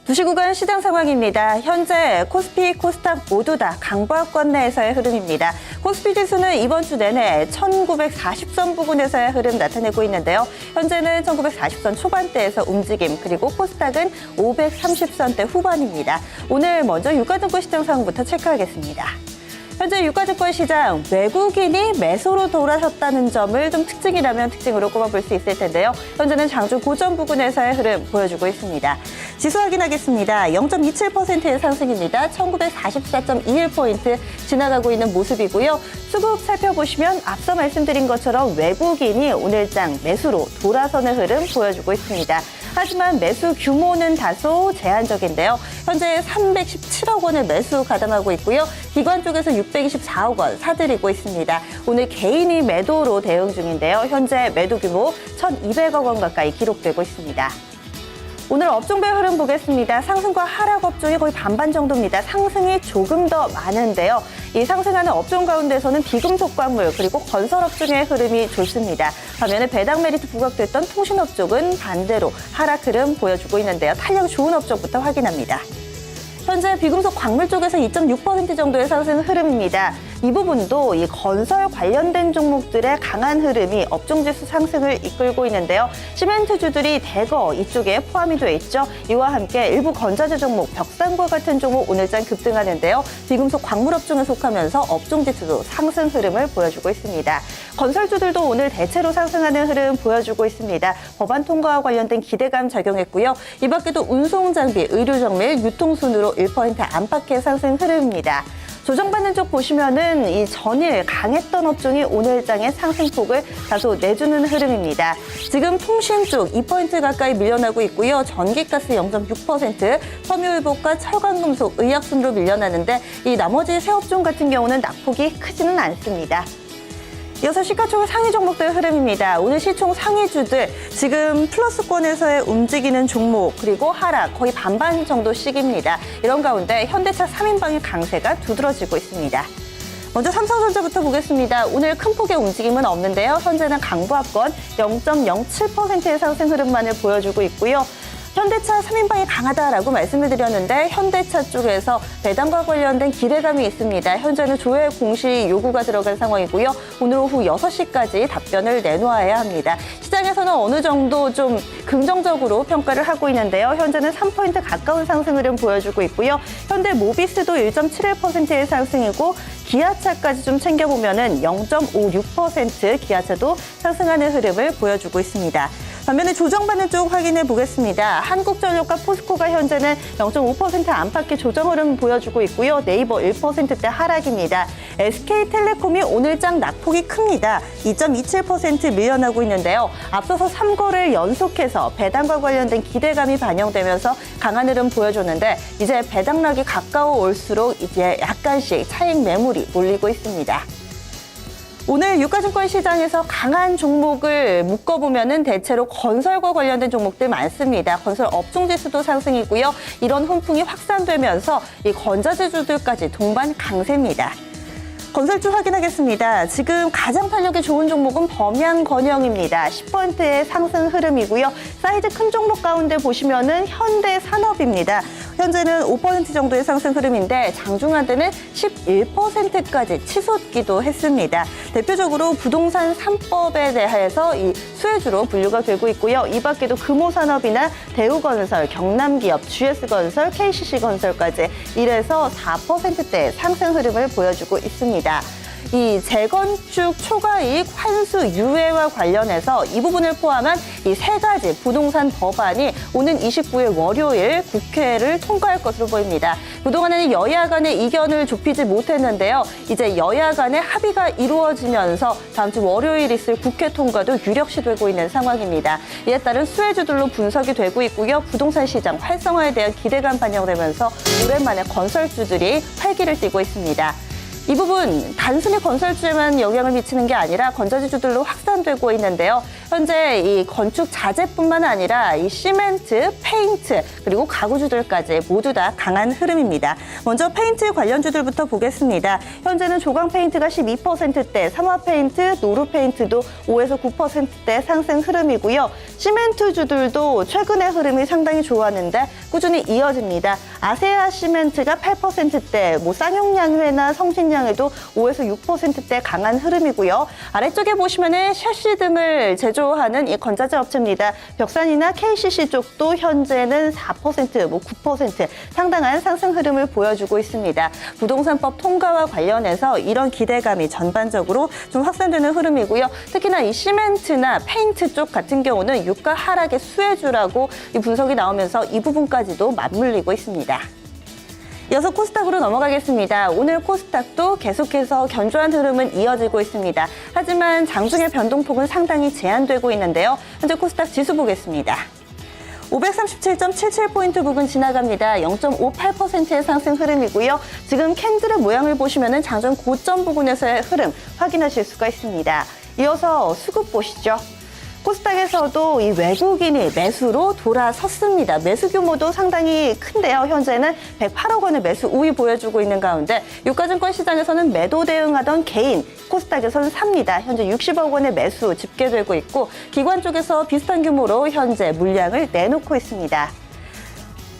2시 구간 시장 상황입니다. 현재 코스피, 코스닥 모두 다 강보합권 내에서의 흐름입니다. 코스피 지수는 이번 주 내내 1940선 부근에서의 흐름 나타내고 있는데요. 현재는 1940선 초반대에서 움직임, 그리고 코스닥은 530선대 후반입니다. 오늘 먼저 유가증권 시장 상황부터 체크하겠습니다. 현재 유가증권 시장, 외국인이 매수로 돌아섰다는 점을 좀 특징이라면 특징으로 꼽아볼 수 있을 텐데요. 현재는 장중 고점 부근에서의 흐름 보여주고 있습니다. 지수 확인하겠습니다. 0.27%의 상승입니다. 1944.21포인트 지나가고 있는 모습이고요. 수급 살펴보시면 앞서 말씀드린 것처럼 외국인이 오늘장 매수로 돌아서는 흐름 보여주고 있습니다. 하지만 매수 규모는 다소 제한적인데요. 현재 317억 원을 매수 가담하고 있고요. 기관 쪽에서 624억 원 사들이고 있습니다. 오늘 개인이 매도로 대응 중인데요. 현재 매도 규모 1,200억 원 가까이 기록되고 있습니다. 오늘 업종별 흐름 보겠습니다. 상승과 하락 업종이 거의 반반 정도입니다. 상승이 조금 더 많은데요. 이 상승하는 업종 가운데서는 비금속 광물 그리고 건설 업종의 흐름이 좋습니다. 반면에 배당 메리트 부각됐던 통신업 쪽은 반대로 하락 흐름 보여주고 있는데요. 탄력 좋은 업종부터 확인합니다. 현재 비금속 광물 쪽에서 2.6% 정도의 상승 흐름입니다. 이 부분도 이 건설 관련된 종목들의 강한 흐름이 업종지수 상승을 이끌고 있는데요. 시멘트주들이 대거 이쪽에 포함이 되어 있죠. 이와 함께 일부 건자재 종목, 벽산과 같은 종목 오늘장 급등하는데요. 비금속 광물 업종에 속하면서 업종지수도 상승 흐름을 보여주고 있습니다. 건설주들도 오늘 대체로 상승하는 흐름 보여주고 있습니다. 법안 통과와 관련된 기대감 작용했고요. 이 밖에도 운송장비, 의료정밀, 유통순으로 1% 안팎의 상승 흐름입니다. 조정받는 쪽 보시면은 이 전일 강했던 업종이 오늘장의 상승폭을 다소 내주는 흐름입니다. 지금 통신 쪽 2% 가까이 밀려나고 있고요. 전기가스 0.6%, 섬유유복과 철강금속, 의약순으로 밀려나는데 이 나머지 세 업종 같은 경우는 낙폭이 크지는 않습니다. 이어서 시가총액 상위 종목들 흐름입니다. 오늘 시총 상위주들 지금 플러스권에서의 움직이는 종목 그리고 하락 거의 반반 정도씩입니다. 이런 가운데 현대차 3인방의 강세가 두드러지고 있습니다. 먼저 삼성전자부터 보겠습니다. 오늘 큰 폭의 움직임은 없는데요. 현재는 강보합권 0.07%의 상승 흐름만을 보여주고 있고요. 현대차 3인방이 강하다라고 말씀을 드렸는데 현대차 쪽에서 배당과 관련된 기대감이 있습니다. 현재는 조회 공시 요구가 들어간 상황이고요. 오늘 오후 6시까지 답변을 내놓아야 합니다. 시장에서는 어느 정도 좀 긍정적으로 평가를 하고 있는데요. 현재는 3포인트 가까운 상승 흐름 보여주고 있고요. 현대모비스도 1.71%의 상승이고 기아차까지 좀 챙겨보면은 0.56% 기아차도 상승하는 흐름을 보여주고 있습니다. 반면에 조정받는 쪽 확인해 보겠습니다. 한국전력과 포스코가 현재는 0.5% 안팎의 조정 흐름 보여주고 있고요. 네이버 1%대 하락입니다. SK텔레콤이 오늘장 낙폭이 큽니다. 2.27% 밀려나고 있는데요. 앞서서 3거래를 연속해서 배당과 관련된 기대감이 반영되면서 강한 흐름 보여줬는데 이제 배당락이 가까워 올수록 이제 약간씩 차익 매물이 몰리고 있습니다. 오늘 유가증권 시장에서 강한 종목을 묶어보면은 대체로 건설과 관련된 종목들 많습니다. 건설 업종지수도 상승이고요. 이런 훈풍이 확산되면서 이 건자재주들까지 동반 강세입니다. 건설주 확인하겠습니다. 지금 가장 탄력이 좋은 종목은 범양건영입니다. 10%의 상승 흐름이고요. 사이즈 큰 종목 가운데 보시면은 현대산업입니다. 현재는 5% 정도의 상승 흐름인데 장중한테는 11%까지 치솟기도 했습니다. 대표적으로 부동산 3법에 대해서 이 수혜주로 분류가 되고 있고요. 이 밖에도 금호산업이나 대우건설, 경남기업, GS건설, KCC건설까지 이래서 4%대 상승 흐름을 보여주고 있습니다. 이 재건축 초과이익 환수 유예와 관련해서 이 부분을 포함한 이 세 가지 부동산 법안이 오는 29일 월요일 국회를 통과할 것으로 보입니다. 그동안에는 여야 간의 이견을 좁히지 못했는데요. 이제 여야 간의 합의가 이루어지면서 다음 주 월요일 있을 국회 통과도 유력시되고 있는 상황입니다. 이에 따른 수혜주들로 분석이 되고 있고요. 부동산 시장 활성화에 대한 기대감 반영되면서 오랜만에 건설주들이 활기를 띠고 있습니다. 이 부분 단순히 건설주에만 영향을 미치는 게 아니라 건자재주들로 확산되고 있는데요. 현재 이 건축 자재뿐만 아니라 이 시멘트, 페인트, 그리고 가구주들까지 모두 다 강한 흐름입니다. 먼저 페인트 관련주들부터 보겠습니다. 현재는 조광 페인트가 12%대, 삼화 페인트, 노루 페인트도 5에서 9%대 상승 흐름이고요. 시멘트주들도 최근의 흐름이 상당히 좋았는데 꾸준히 이어집니다. 아세아 시멘트가 8%대, 쌍용양회나 성신양회도 5에서 6%대 강한 흐름이고요. 아래쪽에 보시면은 샤시 등을 제조하는 이 건자재 업체입니다. 벽산이나 KCC 쪽도 현재는 4%, 9% 상당한 상승 흐름을 보여주고 있습니다. 부동산법 통과와 관련해서 이런 기대감이 전반적으로 좀 확산되는 흐름이고요. 특히나 이 시멘트나 페인트 쪽 같은 경우는 유가 하락의 수혜주라고 이 분석이 나오면서 이 부분까지도 맞물리고 있습니다. 이어서 코스닥으로 넘어가겠습니다. 오늘 코스닥도 계속해서 견조한 흐름은 이어지고 있습니다. 하지만 장중의 변동폭은 상당히 제한되고 있는데요. 현재 코스닥 지수 보겠습니다. 537.77포인트 부근 지나갑니다. 0.58%의 상승 흐름이고요. 지금 캔들의 모양을 보시면 장중 고점 부근에서의 흐름 확인하실 수가 있습니다. 이어서 수급 보시죠. 코스닥에서도 이 외국인이 매수로 돌아섰습니다. 매수 규모도 상당히 큰데요. 현재는 108억 원의 매수 우위 보여주고 있는 가운데 유가증권 시장에서는 매도 대응하던 개인, 코스닥에서는 삽니다. 현재 60억 원의 매수 집계되고 있고 기관 쪽에서 비슷한 규모로 현재 물량을 내놓고 있습니다.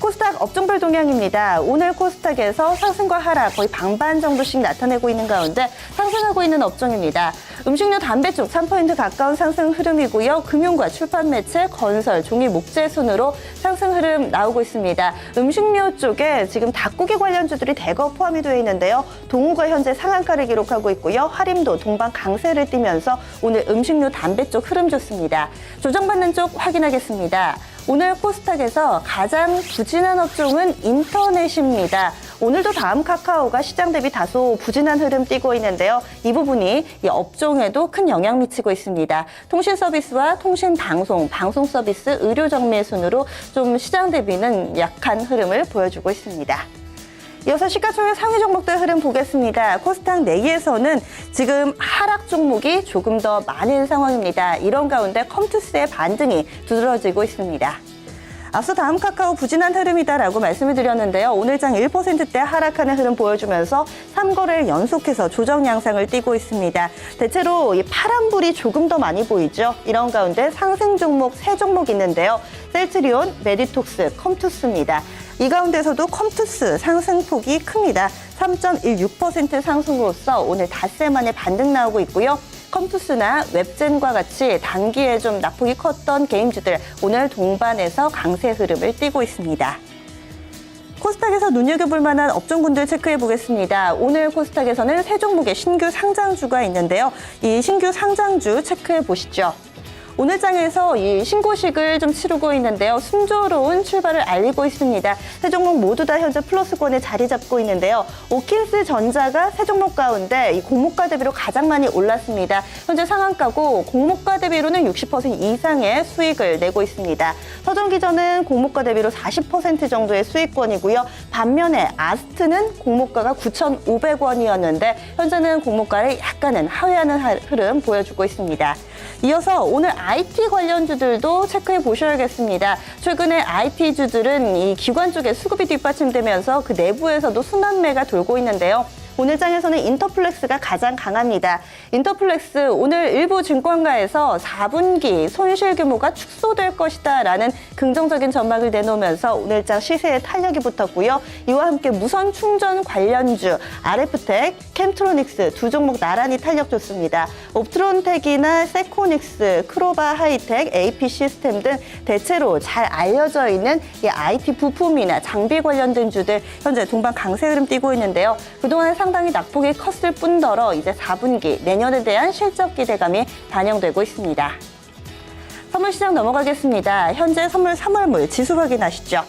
코스닥 업종별 동향입니다. 오늘 코스닥에서 상승과 하락 거의 반반 정도씩 나타내고 있는 가운데 상승하고 있는 업종입니다. 음식료, 담배 쪽 3포인트 가까운 상승 흐름이고요. 금융과 출판 매체, 건설, 종이, 목재 순으로 상승 흐름 나오고 있습니다. 음식료 쪽에 지금 닭고기 관련주들이 대거 포함이 되어 있는데요. 동우가 현재 상한가를 기록하고 있고요. 하림도 동반 강세를 띠면서 오늘 음식료, 담배 쪽 흐름 좋습니다. 조정받는 쪽 확인하겠습니다. 오늘 코스닥에서 가장 부진한 업종은 인터넷입니다. 오늘도 다음 카카오가 시장 대비 다소 부진한 흐름 띠고 있는데요. 이 부분이 이 업종에도 큰 영향 미치고 있습니다. 통신 서비스와 통신 방송, 방송 서비스, 의료 정밀 순으로 좀 시장 대비는 약한 흐름을 보여주고 있습니다. 이어서 시가총액 상위 종목들 흐름 보겠습니다. 코스닥 내에서는 지금 하락 종목이 조금 더 많은 상황입니다. 이런 가운데 컴투스의 반등이 두드러지고 있습니다. 앞서 다음 카카오 부진한 흐름이다라고 말씀을 드렸는데요. 오늘 장 1%대 하락하는 흐름 보여주면서 3거래일 연속해서 조정 양상을 띠고 있습니다. 대체로 이 파란불이 조금 더 많이 보이죠. 이런 가운데 상승 종목 3종목 있는데요. 셀트리온, 메디톡스, 컴투스입니다. 이 가운데서도 컴투스 상승폭이 큽니다. 3.16% 상승으로서 오늘 닷새 만에 반등 나오고 있고요. 컴투스나 웹젠과 같이 단기에 좀 낙폭이 컸던 게임주들 오늘 동반해서 강세 흐름을 띠고 있습니다. 코스닥에서 눈여겨볼 만한 업종군들 체크해 보겠습니다. 오늘 코스닥에서는 3종목의 신규 상장주가 있는데요. 이 신규 상장주 체크해 보시죠. 오늘 장에서 이 신고식을 좀 치르고 있는데요. 순조로운 출발을 알리고 있습니다. 세 종목 모두 다 현재 플러스권에 자리 잡고 있는데요. 오킨스 전자가 세 종목 가운데 이 공모가 대비로 가장 많이 올랐습니다. 현재 상한가고 공모가 대비로는 60% 이상의 수익을 내고 있습니다. 서정기전은 공모가 대비로 40% 정도의 수익권이고요. 반면에 아스트는 공모가가 9,500원이었는데 현재는 공모가를 약간은 하회하는 흐름 보여주고 있습니다. 이어서 오늘 IT 관련주들도 체크해 보셔야겠습니다. 최근에 IT주들은 이 기관 쪽에 수급이 뒷받침되면서 그 내부에서도 순환매가 돌고 있는데요. 오늘 장에서는 인터플렉스가 가장 강합니다. 인터플렉스 오늘 일부 증권가에서 4분기 손실 규모가 축소될 것이다 라는 긍정적인 전망을 내놓으면서 오늘 장 시세에 탄력이 붙었고요. 이와 함께 무선 충전 관련주 RF텍, 캠트로닉스 두 종목 나란히 탄력 좋습니다. 옵트론텍이나 세코닉스, 크로바 하이텍, AP 시스템 등 대체로 잘 알려져 있는 이 IT 부품이나 장비 관련된 주들 현재 동반 강세 흐름 띠고 있는데요. 그동안 상당히 낙폭이 컸을 뿐더러 이제 4분기 내년에 대한 실적 기대감이 반영되고 있습니다. 선물 시장 넘어가겠습니다. 현재 선물 3월물 지수 확인하시죠.